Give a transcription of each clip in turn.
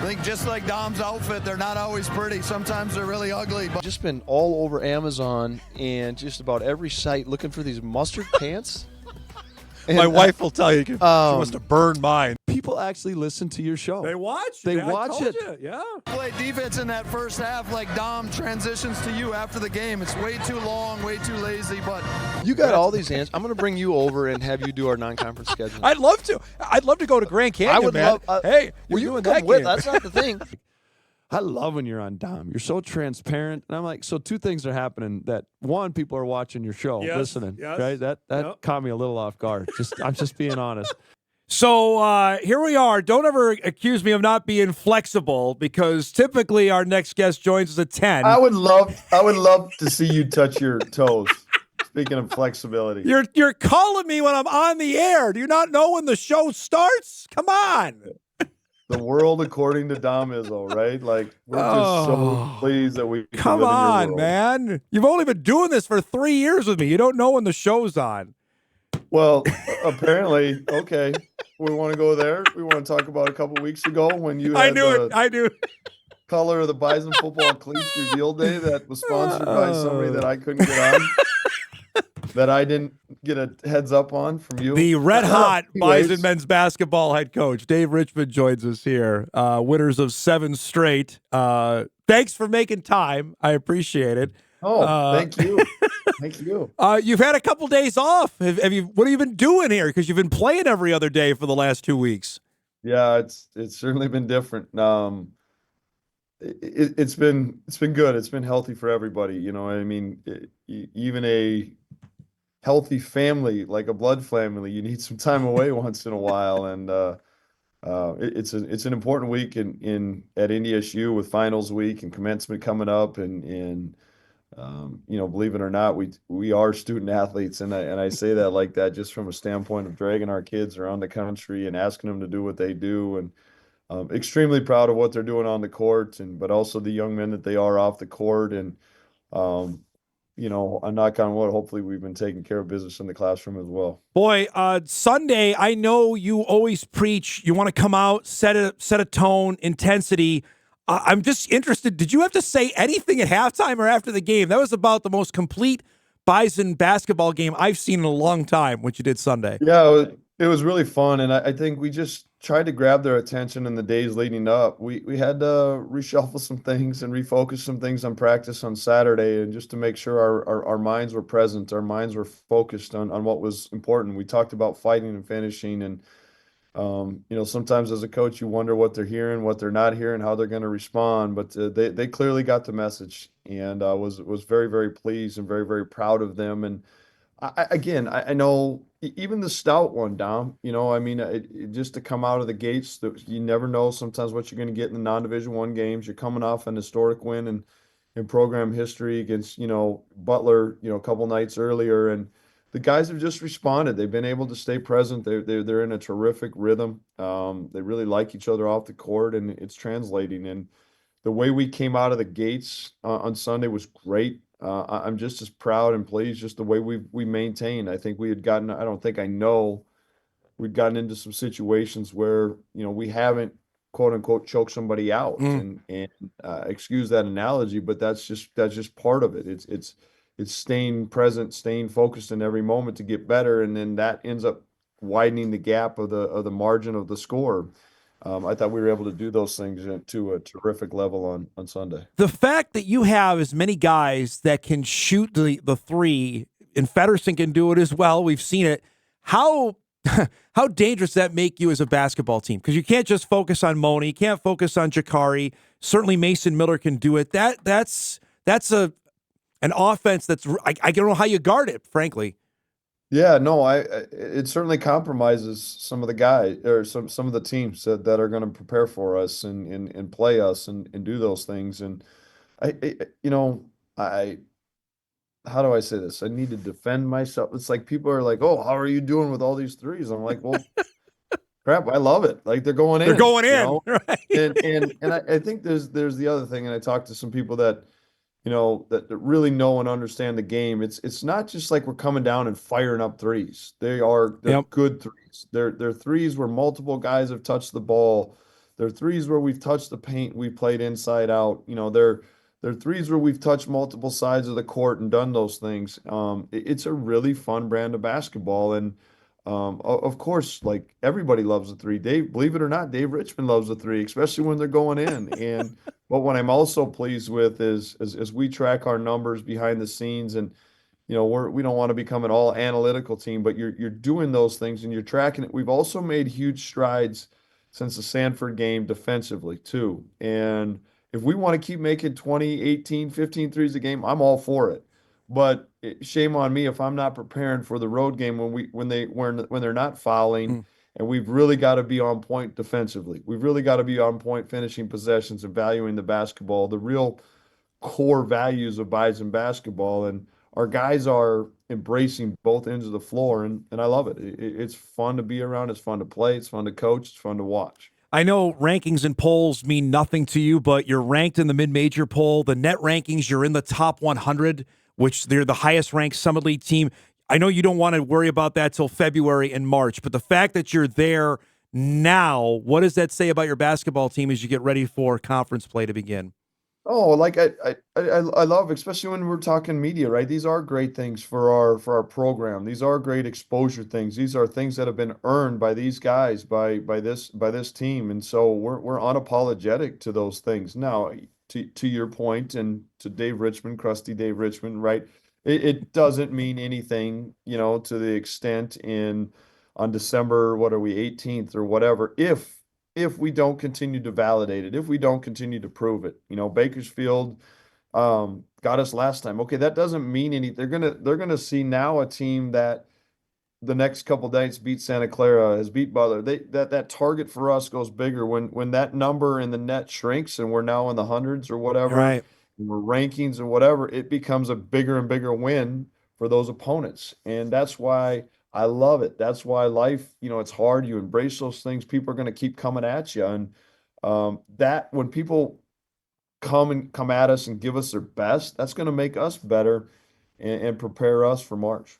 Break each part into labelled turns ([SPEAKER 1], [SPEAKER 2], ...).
[SPEAKER 1] think just like Dom's outfit, they're not always pretty. Sometimes they're really ugly. But
[SPEAKER 2] Just been all over Amazon and just about every site looking for these mustard pants. And
[SPEAKER 3] My wife will tell you she wants to burn mine.
[SPEAKER 4] People actually listen to your show.
[SPEAKER 3] They watch.
[SPEAKER 4] They
[SPEAKER 3] Yeah, I
[SPEAKER 4] watch
[SPEAKER 3] told
[SPEAKER 4] it.
[SPEAKER 3] you, yeah.
[SPEAKER 1] play defense in that first half like Dom transitions to you after the game. It's way too long, way too lazy. But
[SPEAKER 2] you got all these answers. I'm going to bring you over and have you do our non-conference schedule.
[SPEAKER 3] I'd love to. I'd love to go to Grand Canyon,
[SPEAKER 2] I would
[SPEAKER 3] man.
[SPEAKER 2] love.
[SPEAKER 3] Hey,
[SPEAKER 2] well,
[SPEAKER 3] you're
[SPEAKER 2] you
[SPEAKER 3] doing
[SPEAKER 2] can
[SPEAKER 3] that
[SPEAKER 2] come with.
[SPEAKER 3] game.
[SPEAKER 2] That's not the thing.
[SPEAKER 4] I love when you're on Dom. You're so transparent. And I'm like, so two things are happening. That one, people are watching your show,
[SPEAKER 3] Yes,
[SPEAKER 4] listening.
[SPEAKER 3] yes.
[SPEAKER 4] Right? That
[SPEAKER 3] Yep.
[SPEAKER 4] caught me a little off guard. I'm just being honest.
[SPEAKER 3] So here we are. Don't ever accuse me of not being flexible, because typically our next guest joins us at 10.
[SPEAKER 5] I would love to see you touch your toes. Speaking of flexibility.
[SPEAKER 3] You're calling me when I'm on the air. Do you not know when the show starts? Come on.
[SPEAKER 5] The world according to Dom Izzo, right? Like, we're just so pleased that we
[SPEAKER 3] Come
[SPEAKER 5] live in your
[SPEAKER 3] on,
[SPEAKER 5] world.
[SPEAKER 3] man. You've only been doing this for 3 years with me. You don't know when the show's on.
[SPEAKER 5] Well, apparently, okay. We want to go there. We want to talk about a couple weeks ago when you had
[SPEAKER 3] I knew it.
[SPEAKER 5] color of the Bison football cleats reveal day that was sponsored by somebody that I couldn't get on. That I didn't get a heads up on from you.
[SPEAKER 3] The red hot
[SPEAKER 5] Anyways.
[SPEAKER 3] Bison men's basketball head coach, Dave Richman, joins us here. Winners of 7 straight. Thanks for making time. I appreciate it.
[SPEAKER 5] Oh, thank you. Thank you.
[SPEAKER 3] You've had a couple days off. Have you? What have you been doing here? Because you've been playing every other day for the last 2 weeks.
[SPEAKER 5] Yeah, it's certainly been different. It's been good. It's been healthy for everybody. You know, I mean, even a healthy family, like a blood family, you need some time away once in a while. And it's an important week in at NDSU with finals week and commencement coming up, and you know, believe it or not, we are student athletes, and I say that like that just from a standpoint of dragging our kids around the country and asking them to do what they do, and extremely proud of what they're doing on the court, but also the young men that they are off the court, and you know, I'm knock on wood, hopefully we've been taking care of business in the classroom as well.
[SPEAKER 3] Boy, Sunday, I know you always preach. You want to come out, set a tone, intensity. I'm just interested. Did you have to say anything at halftime or after the game? That was about the most complete Bison basketball game I've seen in a long time, what you did Sunday.
[SPEAKER 5] Yeah, it was really fun, and I think we just tried to grab their attention in the days leading up. We had to reshuffle some things and refocus some things on practice on Saturday, and just to make sure our minds were present, our minds were focused on what was important. We talked about fighting and finishing, and you know, sometimes as a coach, you wonder what they're hearing, what they're not hearing, how they're going to respond. But they clearly got the message, and I was very, very pleased and very, very proud of them. And I know even the stout one, Dom, you know, I mean, just to come out of the gates, you never know sometimes what you're going to get in the non-Division I games. You're coming off an historic win in program history against, you know, Butler, you know, a couple nights earlier, and the guys have just responded. They've been able to stay present. They're in a terrific rhythm. They really like each other off the court, and it's translating. And the way we came out of the gates on Sunday was great. I'm just as proud and pleased just the way we maintained. I think we had gotten. I don't think I know. We'd gotten into some situations where, you know, we haven't quote unquote choked somebody out, and excuse that analogy, but that's just part of it. It's staying present, staying focused in every moment to get better, and then that ends up widening the gap of the margin of the score. I thought we were able to do those things to a terrific level on Sunday.
[SPEAKER 3] The fact that you have as many guys that can shoot the three, and Feddersen can do it as well, we've seen it. How dangerous does that make you as a basketball team? Because you can't just focus on Moni, you can't focus on Jakari. Certainly Mason Miller can do it. That's an offense that's I don't know how you guard it, frankly.
[SPEAKER 5] Yeah, no, it certainly compromises some of the guys or some of the teams that are going to prepare for us and play us and do those things. And you know, how do I say this? I need to defend myself. It's like people are like, "Oh, how are you doing with all these threes?" I'm like, "Well, crap, I love it. Like they're going in.
[SPEAKER 3] They're going in,
[SPEAKER 5] you know?
[SPEAKER 3] right?"
[SPEAKER 5] And I think there's the other thing, and I talked to some people that, you know, that really know and understand the game. It's not just like we're coming down and firing up threes. They're
[SPEAKER 3] Yep.
[SPEAKER 5] good threes. They're threes where multiple guys have touched the ball. They're threes where we've touched the paint, we've played inside out. You know, they're threes where we've touched multiple sides of the court and done those things. It's a really fun brand of basketball, and of course, like everybody loves the three. Dave, believe it or not, Dave Richman loves the three, especially when they're going in. And but what I'm also pleased with is as we track our numbers behind the scenes, and you know, we don't want to become an all analytical team, but you're doing those things and you're tracking it. We've also made huge strides since the Sanford game defensively too. And if we want to keep making 20, 18, 15 threes a game, I'm all for it. But shame on me if I'm not preparing for the road game when they're not fouling, and we've really got to be on point defensively. We've really got to be on point finishing possessions and valuing the basketball, the real core values of Bison basketball. And our guys are embracing both ends of the floor, and I love it. It's fun to be around. It's fun to play. It's fun to coach. It's fun to watch.
[SPEAKER 3] I know rankings and polls mean nothing to you, but you're ranked in the mid-major poll. The net rankings, you're in the top 100, which they're the highest ranked Summit League team. I know you don't want to worry about that till February and March, but the fact that you're there now, what does that say about your basketball team as you get ready for conference play to begin?
[SPEAKER 5] Oh, like I love, especially when we're talking media, right? These are great things for our program. These are great exposure things. These are things that have been earned by these guys, by this team, and so we're unapologetic to those things. Now, to your point, and to Dave Richman, crusty Dave Richman, right? It doesn't mean anything, you know, to the extent in on December, what are we, 18th or whatever, if we don't continue to validate it, if we don't continue to prove it. You know, Bakersfield got us last time. Okay, that doesn't mean anything. They're gonna see now a team that the next couple days beat Santa Clara, has beat Butler. That target for us goes bigger when that number in the net shrinks and we're now in the hundreds or whatever,
[SPEAKER 3] Right.
[SPEAKER 5] and we're rankings or whatever, it becomes a bigger and bigger win for those opponents. And that's why I love it. That's why life, you know, it's hard. You embrace those things. People are going to keep coming at you. And that when people come at us and give us their best, that's going to make us better and prepare us for March.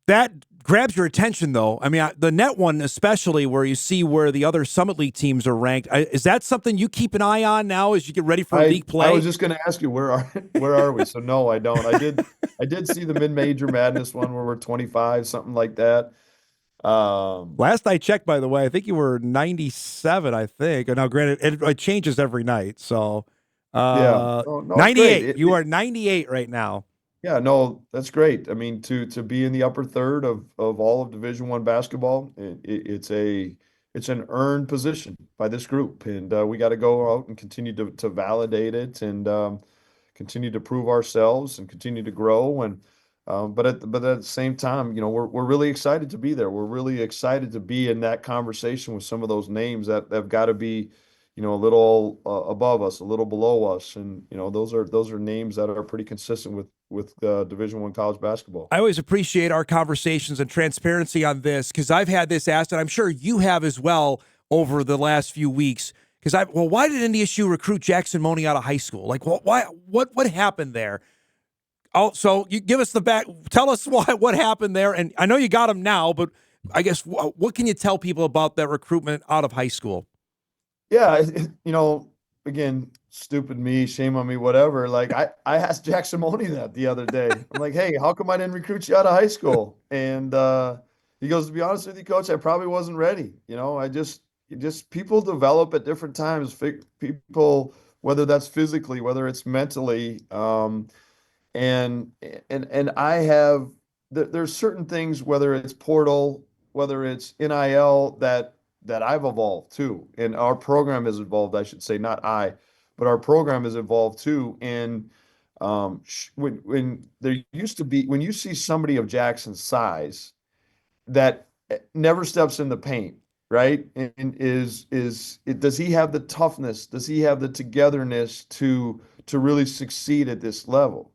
[SPEAKER 3] That grabs your attention, though. I mean, the net one, especially where you see where the other Summit League teams are ranked. Is that something you keep an eye on now as you get ready for league play?
[SPEAKER 5] I was just going to ask you where are we? So no, I don't. I did see the mid-major madness one where we're 25, something like that.
[SPEAKER 3] Last I checked, by the way, I think you were 97. I think. Now, granted, it changes every night. So,
[SPEAKER 5] Yeah, no, it's
[SPEAKER 3] 98.
[SPEAKER 5] great.
[SPEAKER 3] You are 98 right now.
[SPEAKER 5] Yeah, no, that's great. I mean, to be in the upper third of all of Division One basketball, it's an earned position by this group, and we got to go out and continue to validate it, and continue to prove ourselves and continue to grow. And but at the same time, you know, we're really excited to be there. We're really excited to be in that conversation with some of those names that have got to be, you know, a little above us, a little below us, and you know, those are names that are pretty consistent with Division One college basketball.
[SPEAKER 3] I always appreciate our conversations and transparency on this because I've had this asked, and I'm sure you have as well over the last few weeks. Because why did NDSU recruit Jackson Money out of high school? Like, why? What happened there? Oh, so you give us tell us what happened there. And I know you got him now, but I guess what can you tell people about that recruitment out of high school?
[SPEAKER 5] Yeah, you know, again, stupid me, shame on me, whatever. Like I asked Jackson Money that the other day. I'm like, hey, how come I didn't recruit you out of high school? And he goes, to be honest with you, coach, I probably wasn't ready. You know, just people develop at different times. People, whether that's physically, whether it's mentally, and I have there's certain things, whether it's portal, whether it's NIL, that I've evolved too, and our program has evolved. I should say, not I, but our program has evolved too. And when there used to be, when you see somebody of Jackson's size that never steps in the paint, right? And does he have the toughness? Does he have the togetherness to really succeed at this level?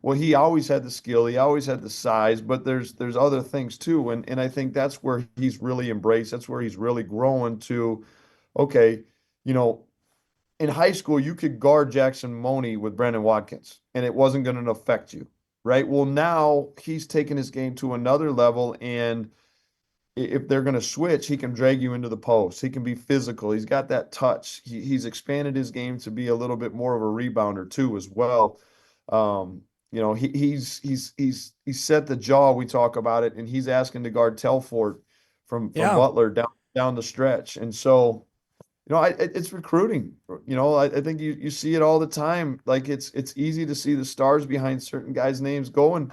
[SPEAKER 5] Well, he always had the skill, he always had the size, but there's other things too. And I think that's where he's really embraced, that's where he's really growing to, okay, you know, in high school, you could guard Jackson Money with Brandon Watkins, and it wasn't going to affect you, right? Well, now he's taken his game to another level, and if they're going to switch, he can drag you into the post. He can be physical. He's got that touch. He's expanded his game to be a little bit more of a rebounder too, as well. He's set the jaw. We talk about it, and he's asking to guard Telfort from
[SPEAKER 3] Yeah.
[SPEAKER 5] Butler down the stretch. And so, it's recruiting. I think you see it all the time. Like it's easy to see the stars behind certain guys' names. Go and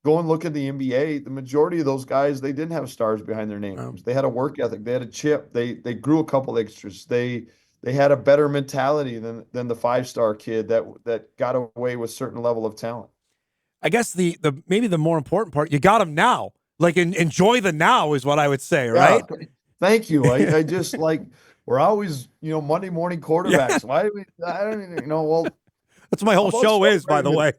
[SPEAKER 5] look at the NBA. The majority of those guys, they didn't have stars behind their names.
[SPEAKER 3] Oh.
[SPEAKER 5] They had a work ethic. They had a chip. They grew a couple extras. They had a better mentality than the 5-star kid that got away with certain level of talent.
[SPEAKER 3] I guess the maybe the more important part, you got them now. Like enjoy the now is what I would say, right?
[SPEAKER 5] Yeah, thank you. I just like we're always Monday morning quarterbacks. Why do we? I don't even well.
[SPEAKER 3] That's what my whole
[SPEAKER 5] How about
[SPEAKER 3] show is, by the way.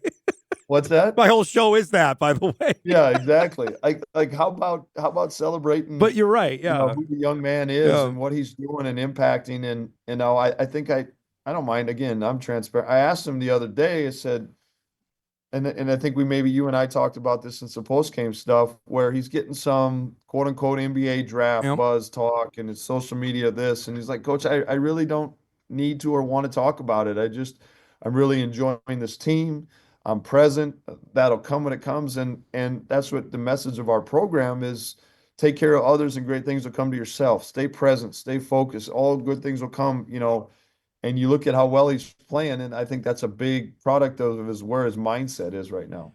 [SPEAKER 5] What's that?
[SPEAKER 3] My whole show is that, by the way.
[SPEAKER 5] Yeah, exactly. Like how about celebrating?
[SPEAKER 3] But you're right. Yeah.
[SPEAKER 5] Who the young man is
[SPEAKER 3] Yeah.
[SPEAKER 5] and what he's doing and impacting. And I think I don't mind. Again, I'm transparent. I asked him the other day. I said, and I think maybe you and I talked about this in some post game stuff where he's getting some quote unquote NBA draft
[SPEAKER 3] Yep.
[SPEAKER 5] buzz talk and it's social media this, and he's like, Coach, I really don't need to or want to talk about it. I'm really enjoying this team. I'm present. That'll come when it comes. And that's what the message of our program is. Take care of others and great things will come to yourself. Stay present, stay focused. All good things will come, and you look at how well he's playing. And I think that's a big product of where his mindset is right now.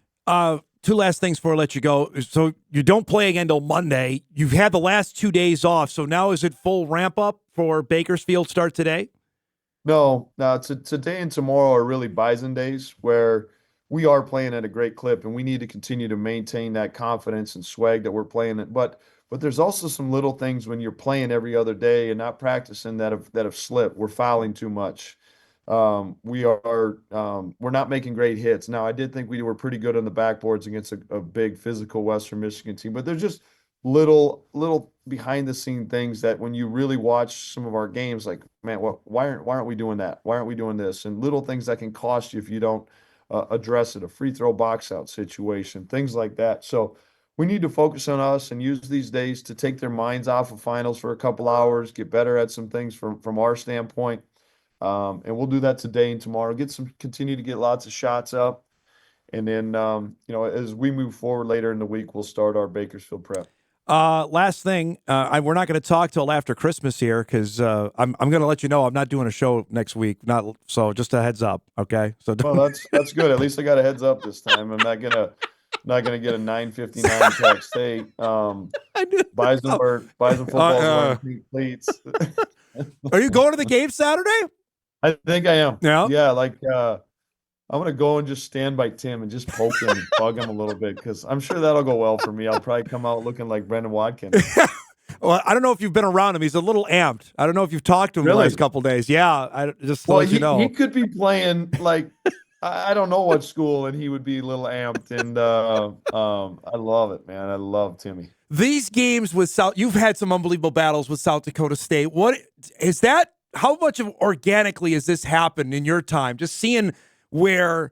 [SPEAKER 3] Two last things before I let you go. So you don't play again till Monday. You've had the last 2 days off. So now is it full ramp up for Bakersfield start today?
[SPEAKER 5] No, today and tomorrow are really Bison days where we are playing at a great clip and we need to continue to maintain that confidence and swag that we're playing at. But there's also some little things when you're playing every other day and not practicing that have slipped. We're fouling too much. We're not making great hits. Now, I did think we were pretty good on the backboards against a big physical Western Michigan team, but there's just little behind the scene things that when you really watch some of our games, like, man, why aren't we doing that? Why aren't we doing this? And little things that can cost you if you don't address it, a free throw box out situation, things like that. So we need to focus on us and use these days to take their minds off of finals for a couple hours, get better at some things from our standpoint. And we'll do that today and tomorrow. Continue to get lots of shots up. And then, as we move forward later in the week, we'll start our Bakersfield prep.
[SPEAKER 3] Last thing, we're not going to talk till after Christmas here because I'm going to let you know I'm not doing a show next week. So just a heads up, okay? So
[SPEAKER 5] well, that's good. At least I got a heads up this time. I'm not gonna get a 9:59 text. Hey, Bison football's wearing pink cleats.
[SPEAKER 3] Are you going to the game Saturday?
[SPEAKER 5] I think I am.
[SPEAKER 3] Yeah.
[SPEAKER 5] Yeah, I'm going to go and just stand by Tim and just poke him and bug him a little bit because I'm sure that'll go well for me. I'll probably come out looking like Brendan Watkins.
[SPEAKER 3] Well, I don't know if you've been around him. He's a little amped. I don't know if you've talked to him the last couple of days. Yeah, just to let you know.
[SPEAKER 5] He could be playing like I don't know what school, and he would be a little amped. And I love it, man. I love Timmy.
[SPEAKER 3] These games with you've had some unbelievable battles with South Dakota State. What is that? How much of organically has this happened in your time? Just seeing where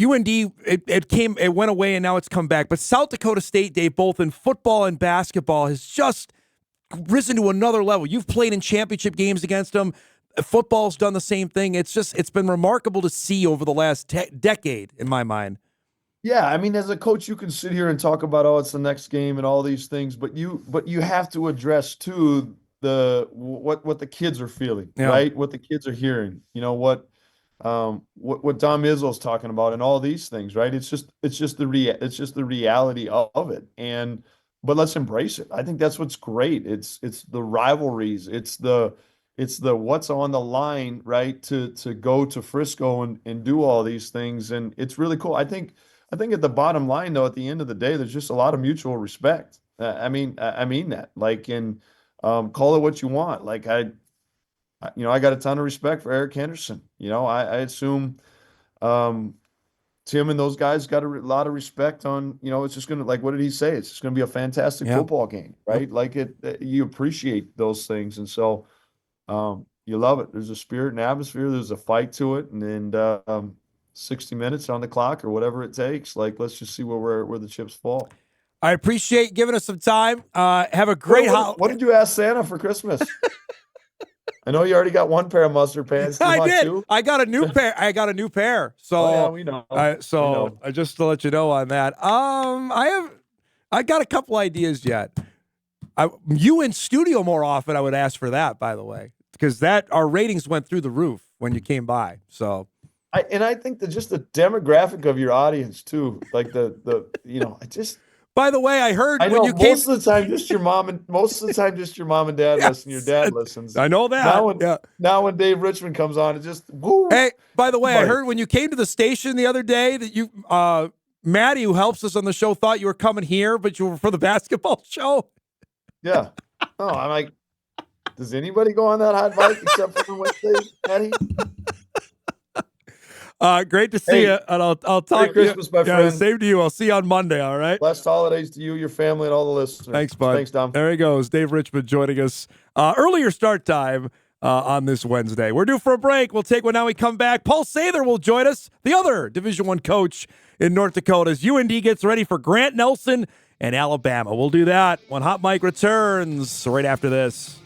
[SPEAKER 3] UND it went away and now it's come back, but South Dakota State, Dave, both in football and basketball, has just risen to another level. You've played in championship games against them. Football's done the same thing. It's been remarkable to see over the last decade, in my mind.
[SPEAKER 5] Yeah, I mean, as a coach, you can sit here and talk about, it's the next game and all these things, but you have to address too what the kids are feeling, right? What the kids are hearing. What Dom Izzo is talking about and all these things, right? It's just the reality of it. But let's embrace it. I think that's what's great. It's the rivalries. It's the what's on the line, right? To go to Frisco and do all these things. And it's really cool. I think at the bottom line though, at the end of the day, there's just a lot of mutual respect. I mean that, call it what you want. I got a ton of respect for Eric Henderson. I assume Tim and those guys got a lot of respect on, it's just going to, what did he say? It's just going to be a fantastic football game, right? You appreciate those things. And so you love it. There's a spirit and atmosphere. There's a fight to it. And then 60 minutes on the clock or whatever it takes. Let's just see where the chips fall.
[SPEAKER 3] I appreciate giving us some time. Have a great holiday.
[SPEAKER 5] What did you ask Santa for Christmas? I know you already got one pair of mustard pants. Do you want
[SPEAKER 3] did.
[SPEAKER 5] two?
[SPEAKER 3] I got a new pair. So,
[SPEAKER 5] Oh, yeah, we know.
[SPEAKER 3] Just to let you know on that. I got a couple ideas yet. You in studio more often, I would ask for that, by the way, because our ratings went through the roof when you came by. So,
[SPEAKER 5] I think that just the demographic of your audience too, like
[SPEAKER 3] By the way, I heard when you
[SPEAKER 5] most of the time just your mom and dad
[SPEAKER 3] Yes.
[SPEAKER 5] listen. Your dad listens.
[SPEAKER 3] I know that.
[SPEAKER 5] Now when Dave Richman comes on, it just woo.
[SPEAKER 3] Hey, by the way, I
[SPEAKER 5] Right.
[SPEAKER 3] heard when you came to the station the other day that you, Maddie, who helps us on the show, thought you were coming here, but you were for the basketball show.
[SPEAKER 5] Yeah. Oh, I'm like, does anybody go on that hot bike except for Wednesday, Eddie?
[SPEAKER 3] Great to see you, and I'll talk
[SPEAKER 5] Merry
[SPEAKER 3] to
[SPEAKER 5] Christmas,
[SPEAKER 3] you.
[SPEAKER 5] my friend.
[SPEAKER 3] Same to you. I'll see you on Monday. All right.
[SPEAKER 5] Blessed holidays to you, your family, and all the listeners.
[SPEAKER 3] Thanks, bud.
[SPEAKER 5] Thanks, Dom.
[SPEAKER 3] There he goes, Dave Richman joining us. Earlier start time on this Wednesday. We're due for a break. We'll take one now. We come back. Paul Sather will join us, the other Division I coach in North Dakota, as UND gets ready for Grant Nelson and Alabama. We'll do that when Hot Mike returns right after this.